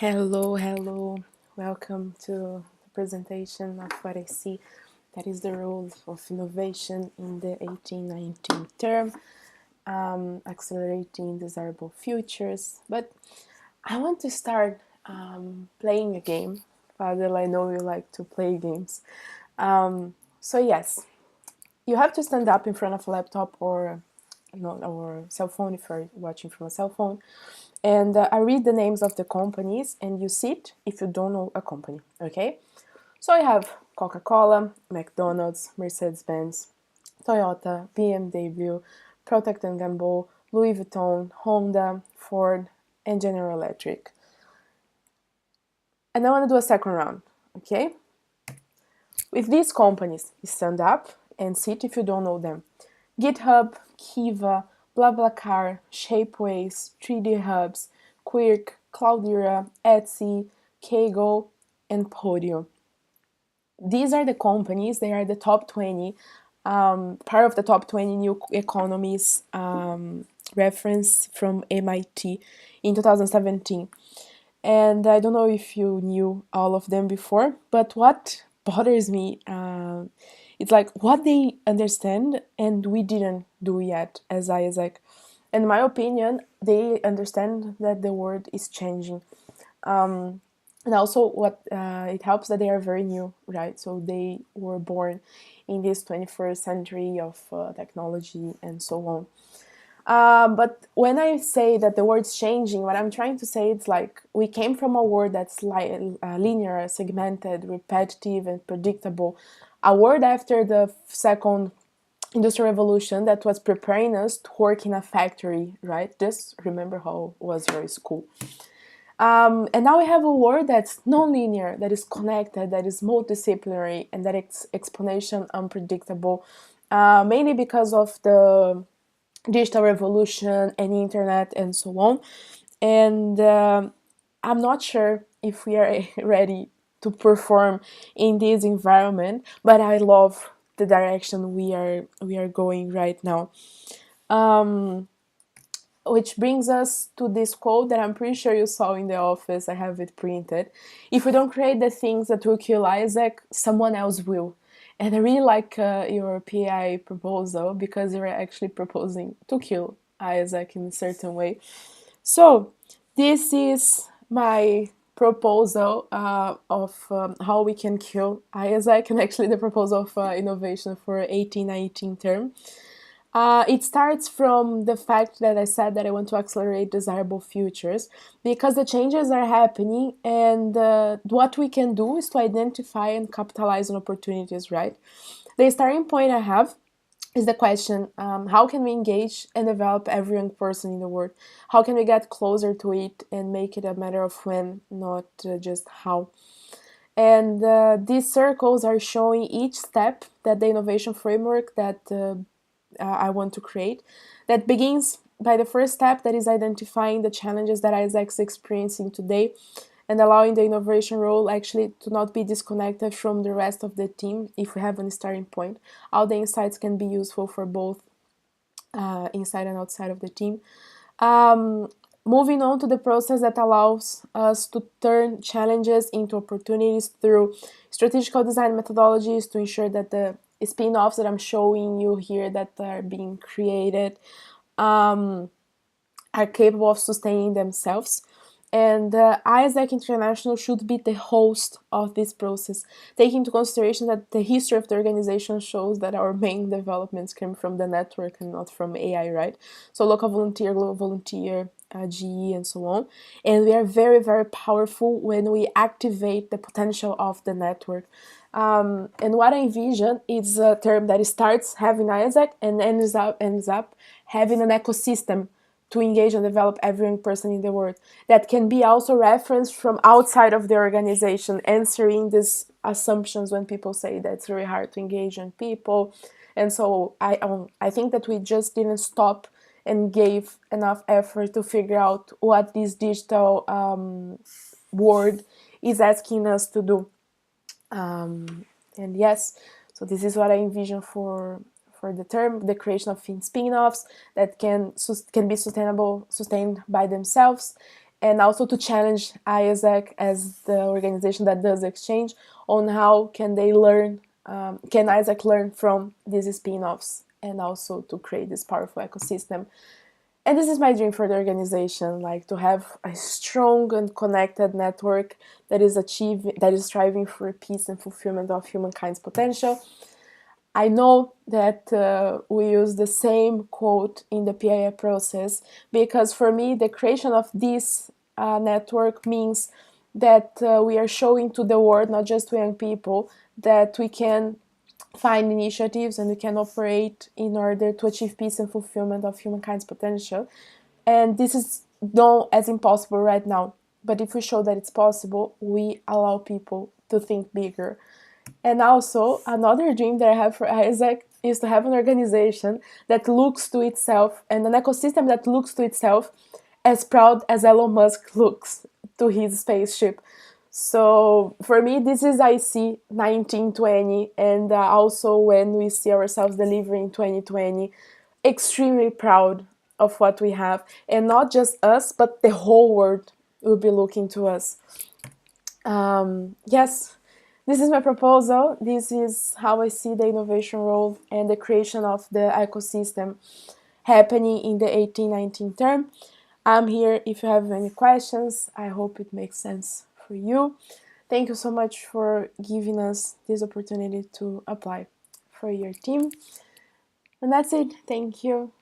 Hello. Welcome to the presentation of what I see that is the role of innovation in the 1819 term, accelerating desirable futures. But I want to start playing a game. Fadel, I know you like to play games. So yes, you have to stand up in front of a laptop or cell phone if you're watching from a cell phone. And I read the names of the companies and you sit if you don't know a company, okay? So I have Coca-Cola, McDonald's, Mercedes-Benz, Toyota, BMW, Procter& Gamble, Louis Vuitton, Honda, Ford, and General Electric. And I want to do a second round, okay? With these companies, you stand up and sit if you don't know them. GitHub, Kiva, BlaBlaCar, Shapeways, 3D Hubs, Quirk, Cloudera, Etsy, Kaggle, and Podio. These are the companies, they are the top 20, part of the top 20 new economies reference from MIT in 2017. And I don't know if you knew all of them before, but what bothers me, it's like what they understand and we didn't do yet as Isaac. In my opinion, they understand that the world is changing. And also what it helps that they are very new, right? So they were born in this 21st century of technology and so on. But when I say that the word's changing, what I'm trying to say it's like we came from a word that's linear, segmented, repetitive, and predictable. A word after the second industrial revolution that was preparing us to work in a factory, right? Just remember how it was your school. And now we have a word that's non-linear, that is connected, that is multidisciplinary, and that is exponential, unpredictable, mainly because of the digital revolution and internet and so on. And I'm not sure if we are ready to perform in this environment, but I love the direction we are going right now. Which brings us to this quote that I'm pretty sure you saw in the office. I have it printed. If we don't create the things that will kill Isaac, someone else will. And I really like your PI proposal because you're actually proposing to kill Isaac in a certain way. So this is my proposal of how we can kill Isaac, and actually the proposal of innovation for 1819 term. It starts from the fact that I said that I want to accelerate desirable futures because the changes are happening, and what we can do is to identify and capitalize on opportunities, right? The starting point I have is the question, how can we engage and develop every young person in the world? How can we get closer to it and make it a matter of when, not just how? And these circles are showing each step that the innovation framework that I want to create, that begins by the first step, that is identifying the challenges that Isaac's experiencing today and allowing the innovation role actually to not be disconnected from the rest of the team if we have a starting point. All the insights can be useful for both inside and outside of the team. Moving on to the process that allows us to turn challenges into opportunities through strategical design methodologies to ensure that the spin-offs that I'm showing you here that are being created are capable of sustaining themselves. And Isaac International should be the host of this process, taking into consideration that the history of the organization shows that our main developments came from the network and not from AI, right? So local volunteer, global volunteer, GE, and so on. And we are very, very powerful when we activate the potential of the network. And what I envision is a term that starts having Isaac and ends up having an ecosystem to engage and develop every young person in the world that can be also referenced from outside of the organization, answering these assumptions when people say that it's very hard to engage young people. And so I think that we just didn't stop and gave enough effort to figure out what this digital world is asking us to do. And yes, so this is what I envision for the term, the creation of spin-offs that can be sustained by themselves, and also to challenge ISAC as the organization that does exchange on how can they learn, can ISAC learn from these spin-offs, and also to create this powerful ecosystem. And this is my dream for the organization, like to have a strong and connected network that is striving for peace and fulfillment of humankind's potential. I know that we use the same quote in the PIA process, because for me, the creation of this network means that we are showing to the world, not just to young people, that we can find initiatives and we can operate in order to achieve peace and fulfillment of humankind's potential. And this is known as impossible right now. But if we show that it's possible, we allow people to think bigger. And also, another dream that I have for Isaac is to have an organization that looks to itself, and an ecosystem that looks to itself as proud as Elon Musk looks to his spaceship. So for me, this is I see 1920, and also when we see ourselves delivering 2020, extremely proud of what we have, and not just us, but the whole world will be looking to us. Yes, this is my proposal. This is how I see the innovation role and the creation of the ecosystem happening in the 18-19 term. I'm here if you have any questions. I hope it makes sense for you. Thank you so much for giving us this opportunity to apply for your team. And that's it. Thank you.